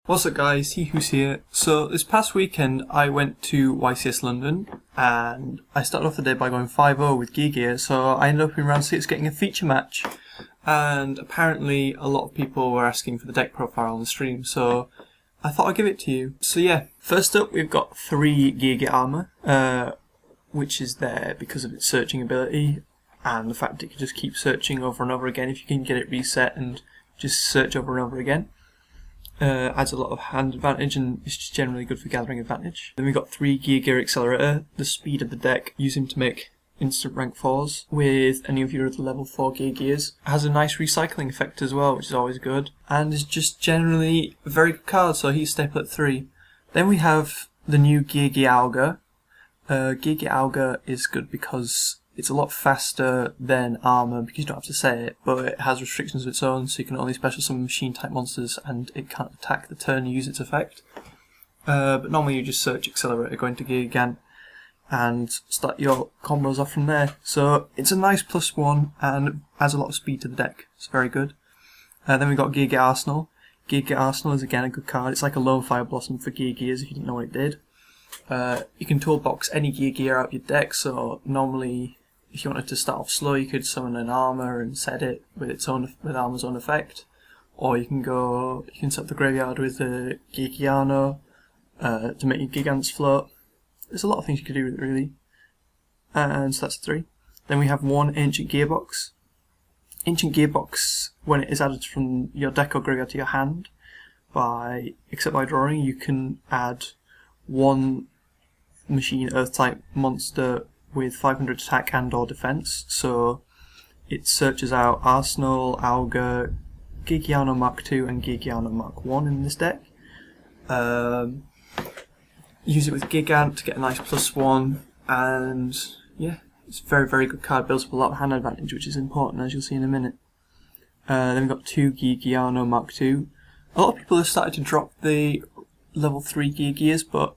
What's up guys, He Who's here. So this past weekend I went to YCS London and I started off the day by going 5-0 with Geargia, so I ended up in round 6 getting a feature match, and apparently a lot of people were asking for the deck profile on the stream, so I thought I'd give it to you. So yeah, first up we've got 3 Geargia armor, which is there because of its searching ability and the fact it can just keep searching over and over again if you can get it reset and just search over and over again. Adds a lot of hand advantage and is just generally good for gathering advantage. Then we've got 3 Geargia Accelerator, the speed of the deck, use him to make instant rank 4s with any of your other level 4 Geargias. Has a nice recycling effect as well, which is always good, and is just generally a very good card, so he's staple at 3. Then we have the new Geargia Auga. Geargia Auga is good because it's a lot faster than armor because you don't have to say it, but it has restrictions of its own, so you can only special summon machine type monsters and it can't attack the turn you use its effect. But normally you just search Accelerator, go into Gigant and start your combos off from there. So it's a nice +1 and adds a lot of speed to the deck. It's very good. Then we've got Geargia Arsenal. Geargia Arsenal is again a good card. It's like a Lone Fire Blossom for Geargias if you didn't know what it did. You can toolbox any Geargia out of your deck, so normally if you wanted to start off slow, you could summon an armor and set it with armor's own effect, or you can set up the graveyard with the Gigiano to make your Gigants float. There's a lot of things you could do with it really, and so that's 3. Then we have 1 Ancient Gearbox. Ancient Gearbox, when it is added from your deck or graveyard to your hand, except by drawing, you can add 1 machine Earth type monster with 500 attack and or defense, so it searches out Arsenal, Auga, Gigiano Mark II and Gigiano Mark I in this deck. Use it with Gigant to get a nice +1, and yeah, it's a very very good card, builds up a lot of hand advantage, which is important as you'll see in a minute. Then we've got 2 Gigiano Mark II. A lot of people have started to drop the level 3 Geargias, but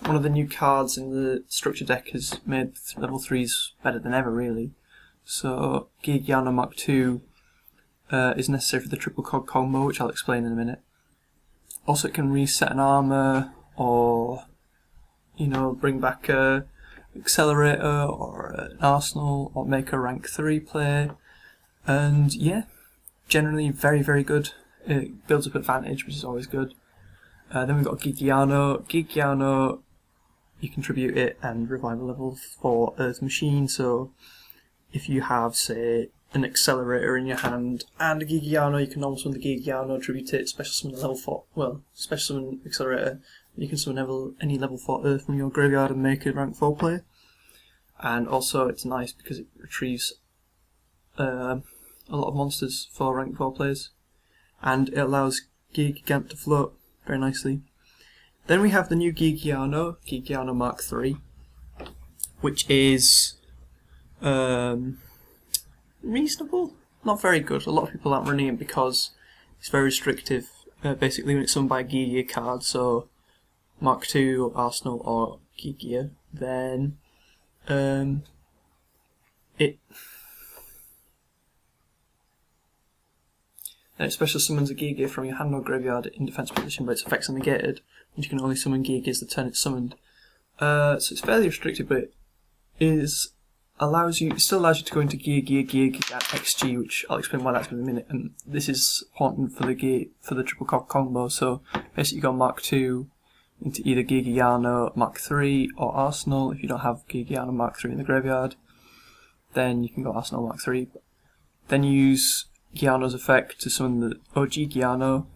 one of the new cards in the structure deck has made level 3s better than ever really. So Gigiano Mark II is necessary for the triple cog combo, which I'll explain in a minute. Also it can reset an armor, or bring back a Accelerator or an Arsenal, or make a rank 3 play, and yeah, generally very very good. It builds up advantage, which is always good. Then we've got Gigiano. Gigiano, you contribute it and revive a level 4 Earth machine, so if you have, say, an Accelerator in your hand and a Gigiano, you can normal summon the Gigiano, tribute it, special summon level 4, special summon Accelerator, you can summon any level 4 Earth from your graveyard and make a rank 4 play. And also it's nice because it retrieves a lot of monsters for rank 4 plays, and it allows Gigant to float very nicely. Then we have the new Gigiano, Gigiano Mark III, which is reasonable, not very good. A lot of people aren't running it because it's very restrictive. Basically, when it's summoned by a Geargia card, so Mark II, Arsenal, or Geargia, then it special summons a Geargia from your hand or graveyard in defense position, but its effects are negated, and you can only summon Geargias the turn it's summoned. So it's fairly restricted, but it still allows you to go into Geargia XG, which I'll explain why that's in a minute. And this is important for the triple cog combo. So basically, you go Mark II into either Gigiano Mark III or Arsenal. If you don't have Gigiano Mark III in the graveyard, then you can go Arsenal Mark III. Then you use Giano's effect to summon the OG Giano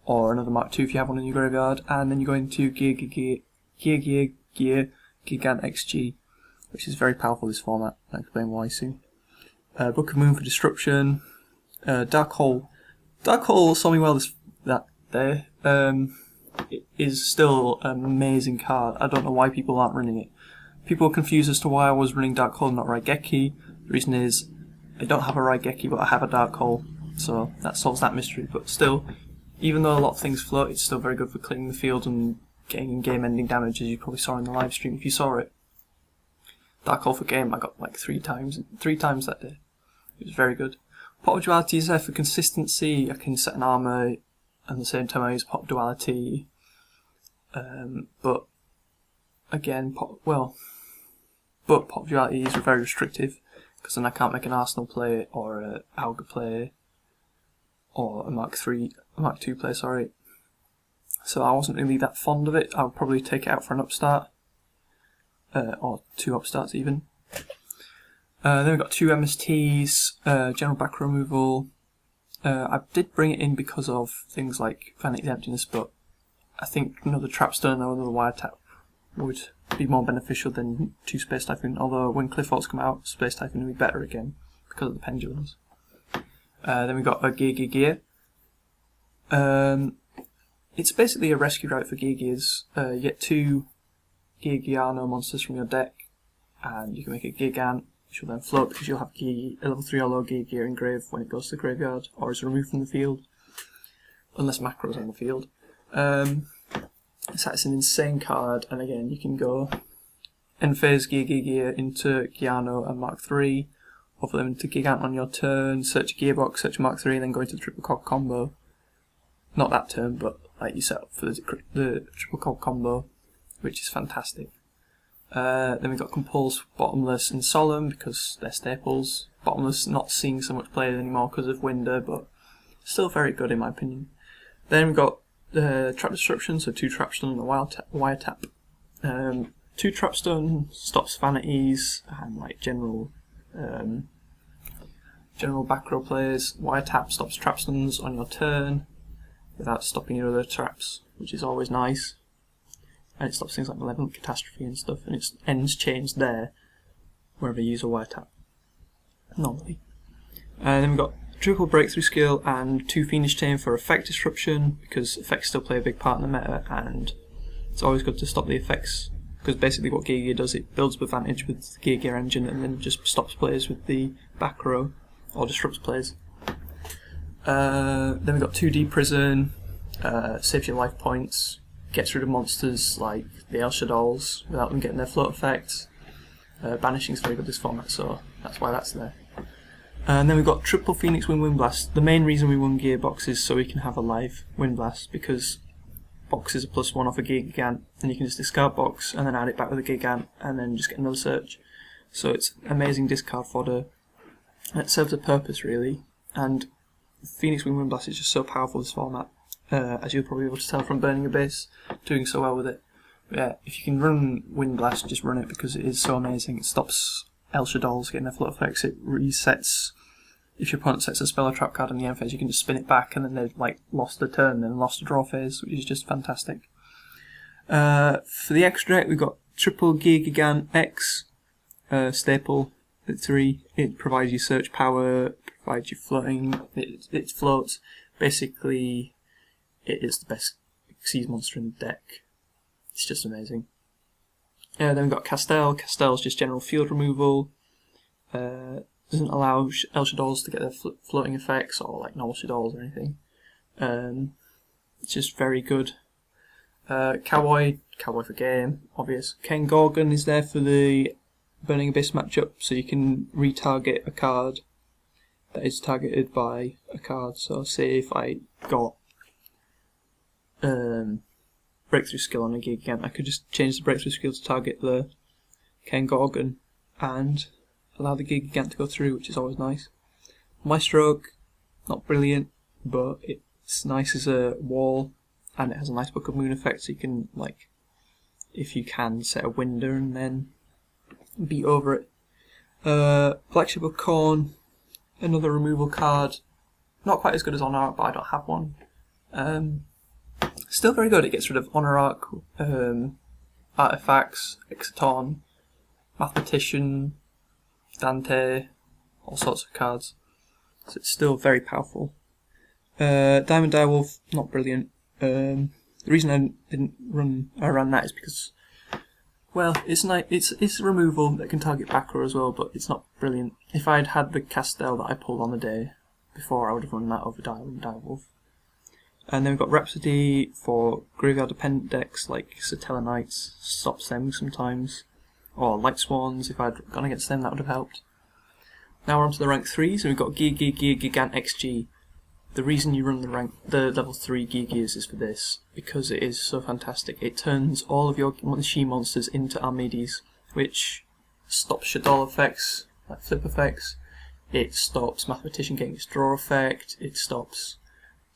or another Mark II if you have one in your graveyard, and then you go into Gigant XG, which is very powerful this format. I'll explain why soon. Book of Moon for Disruption. Dark Hole. Dark Hole saw me well that day. It is still an amazing card. I don't know why people aren't running it. People are confused as to why I was running Dark Hole and not Raigeki. The reason is I don't have a Raigeki, but I have a Dark Hole, so that solves that mystery. But still, even though a lot of things float, it's still very good for clearing the field and getting game-ending damage, as you probably saw in the live stream if you saw it. Dark Hole for game, I got like 3 times that day. It was very good. Pot of Duality is there for consistency. I can set an armor and at the same time I use pop duality. But again, pop duality is very restrictive, because then I can't make an Arsenal play or a Auga play or a Mark II play. Sorry. So I wasn't really that fond of it. I would probably take it out for an upstart, or 2 upstarts even. Then we've got 2 MSTs, general back removal. I did bring it in because of things like Vanity's Emptiness, but I think another Trapstone or another Wire Tap would be more beneficial than 2 Space Typhoon, although when Cliff Forts come out, Space Typhoon will be better again because of the pendulums. Then we've got a Gear. It's basically a rescue route for Gears. You get 2 Giano monsters from your deck, and you can make a Gigant, which will then float because you'll have a level 3 or lower Gear engraved when it goes to the graveyard or is removed from the field, unless Macro's on the field. So it's an insane card, and again you can go end phase Gear into Giano and Mark III, offer them into Gigant on your turn, search a Gearbox, search a Mark III, and then go into the triple cog combo. Not that turn, but like you set up for the triple cog combo, which is fantastic. Then we've got Compulse, Bottomless, and Solemn because they're staples. Bottomless not seeing so much play anymore because of Winder, but still very good in my opinion. Then we've got Trap Disruption, so 2 Trapstone and a Wire Tap. 2 Trapstone stops Vanities and like general back row players. Wire Tap stops Trapstones on your turn without stopping your other traps, which is always nice. And it stops things like Malevolent Catastrophe and stuff, and its ends change there wherever you use a Wire Tap normally. And then we've got triple Breakthrough Skill and 2 Fiendish Chain for effect disruption, because effects still play a big part in the meta, and it's always good to stop the effects, because basically what Gear does, it builds up advantage with the Gear engine and then just stops players with the back row, or disrupts players. Then we've got 2D Prison, saves your life points, gets rid of monsters like the El Shaddolls without them getting their float effects. Banishing is very good this format, so that's why that's there. And then we've got triple Phoenix Wind Blast. The main reason we won Gearbox is so we can have a live Wind Blast, because box is a +1 off a Gigant, and you can just discard box and then add it back with a Gigant and then just get another search. So it's amazing discard fodder. And it serves a purpose really, and Phoenix Wind Blast is just so powerful this format, as you'll probably be able to tell from Burning Abyss, doing so well with it. But yeah, if you can run Wind Blast, just run it because it is so amazing. It stops El Shaddolls getting their float effects, it resets. If your opponent sets a spell or trap card in the end phase, you can just spin it back and then they've like lost a turn and lost a draw phase, which is just fantastic. For the extra deck, we've got triple Gear Gigant X, staple at 3. It provides you search power, provides you floating, it floats. Basically, it is the best Xyz monster in the deck. It's just amazing. Then we've got Castel. Castel's just general field removal. Doesn't allow El Shaddolls to get their floating effects, or like normal Shaddolls or anything. It's just very good. Cowboy for game, obvious. Ken Gorgon is there for the Burning Abyss matchup, so you can retarget a card that is targeted by a card. So say if I got Breakthrough Skill on a Gigant, I could just change the Breakthrough Skill to target the Ken Gorgon and allow the Gigant to go through, which is always nice. Maestroke, not brilliant, but it's nice as a wall, and it has a nice Book of Moon effect, so you can, like, if you can, set a Winder and then beat over it. Black Ship of Corn, another removal card, not quite as good as Honor Arc, but I don't have one. Still very good. It gets rid of Honor Arc, Artifacts, Exciton, Mathematician, Dante, all sorts of cards. So it's still very powerful. Diamond Direwolf, not brilliant. The reason I ran that is because, well, it's removal that can target back row as well, but it's not brilliant. If I'd had the Castel that I pulled on the day before, I would have run that over Diamond Direwolf. And then we've got Rhapsody for graveyard dependent decks like Satella Knights, stops them sometimes. Or Light Swans, if I'd gone against them, that would have helped. Now we're on to the rank 3s, and we've got Gear Gigant XG. the reason you run the level 3 Geargias is for this, because it is so fantastic. It turns all of your machine monsters into Armides, which stops your doll effects, like flip effects. It stops Mathematician getting its draw effect. It stops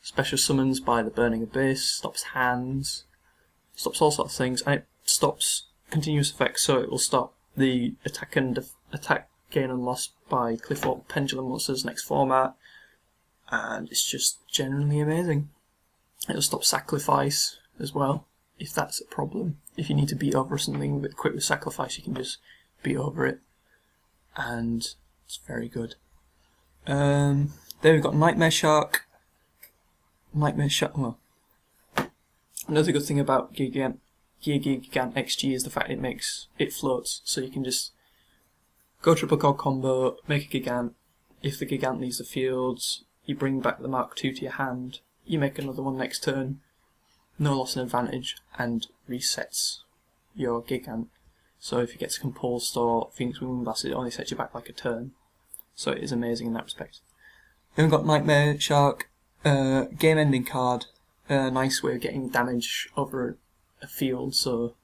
special summons by the Burning Abyss, stops hands, stops all sorts of things, and it stops continuous effects, so it will stop the attack gain and loss by Clifford Pendulum monsters next format, and it's just generally amazing. It'll stop sacrifice as well, if that's a problem. If you need to beat over something with quick with sacrifice, you can just beat over it, and it's very good. There we've got Nightmare Shark. Well, another good thing about Geargia Gigant XG is the fact it floats, so you can just go triple core combo, make a Gigant. If the Gigant leaves the field, you bring back the Mark II to your hand, you make another one next turn, no loss in advantage, and resets your Gigant. So if you get compulsed or Phoenix Wing Blast, it only sets you back like a turn. So it is amazing in that respect. Then we've got Nightmare Shark, game ending card, a nice way of getting damage over a field. So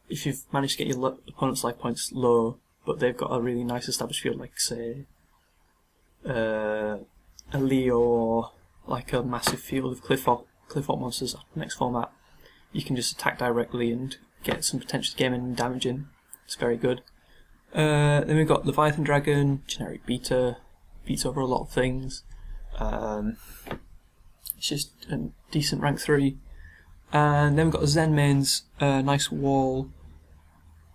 if you've managed to get your opponent's life points low, but they've got a really nice established field, like say a Leo or like a massive field of Clifford monsters next format, you can just attack directly and get some potential game ending damage in. It's very good. Then we've got Leviathan Dragon, generic beta, beats over a lot of things. It's just a decent rank 3. And then we've got Zen Mains, nice wall,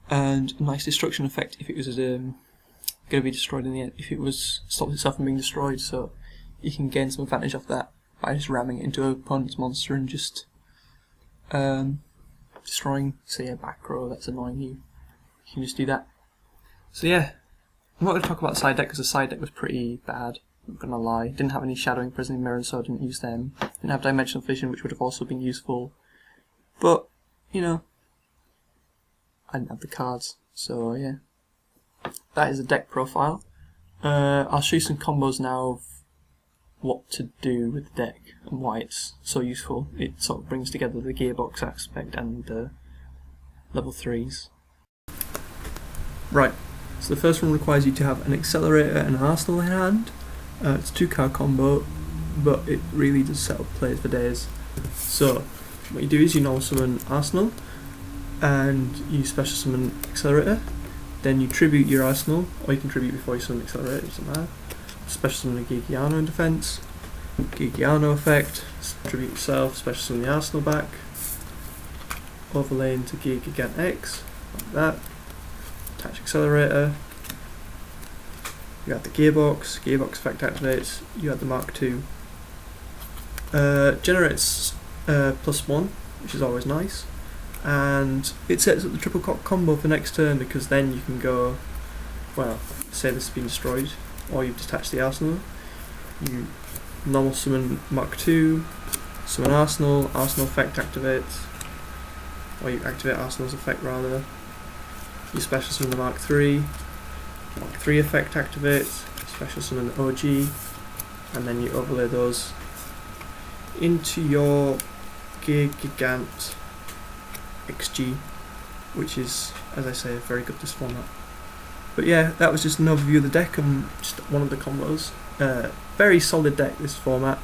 and nice destruction effect if it was going to be destroyed in the end, if it was stopped itself from being destroyed, so you can gain some advantage off that by just ramming it into an opponent's monster and just destroying, say, a back row that's annoying you. You can just do that. So yeah, I'm not going to talk about the side deck because the side deck was pretty bad, I'm not going to lie. Didn't have any Shadowing Prison Mirrors, so I didn't use them. Didn't have Dimensional Vision, which would have also been useful. But, you know, I didn't have the cards, so yeah. That is a deck profile. I'll show you some combos now of what to do with the deck and why it's so useful. It sort of brings together the gearbox aspect and the level 3s. Right, so the first one requires you to have an Accelerator and an Arsenal in hand. It's a 2-card combo, but it really does set up plays for days. So, what you do is you normal summon Arsenal, and you special summon Accelerator, then you tribute your Arsenal, or you can tribute before you summon Accelerator, it doesn't matter. Special summon a Gigiano in defense, Gigiano effect, tribute yourself, special summon the Arsenal back, overlay into Gigant X, like that, attach Accelerator, you got the gearbox effect activates, you have the Mark II. Generates +1, which is always nice, and it sets up the triple cock combo for next turn, because then you can go, well, say this has been destroyed, or you've detached the Arsenal, you normal summon Mark II, summon Arsenal effect activates, or you activate Arsenal's effect rather, you special summon the Mark III effect activates, special summon the OG, and then you overlay those into your Gigant XG, which is, as I say, very good this format. But yeah, that was just an overview of the deck and just one of the combos. Very solid deck this format.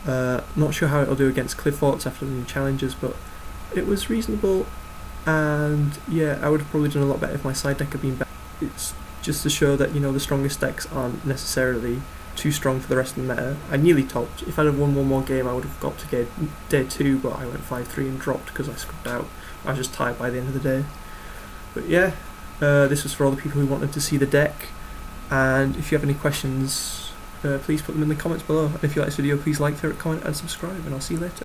Not sure how it'll do against Clifforts after the new challenges, but it was reasonable, and yeah, I would have probably done a lot better if my side deck had been better. It's just to show that, you know, the strongest decks aren't necessarily too strong for the rest of the meta. I nearly topped. If I'd have won one more game, I would have got to day 2, but I went 5-3 and dropped because I scrubbed out. I was just tired by the end of the day. But yeah, this was for all the people who wanted to see the deck, and if you have any questions, please put them in the comments below. And if you like this video, please like, favorite, comment and subscribe, and I'll see you later.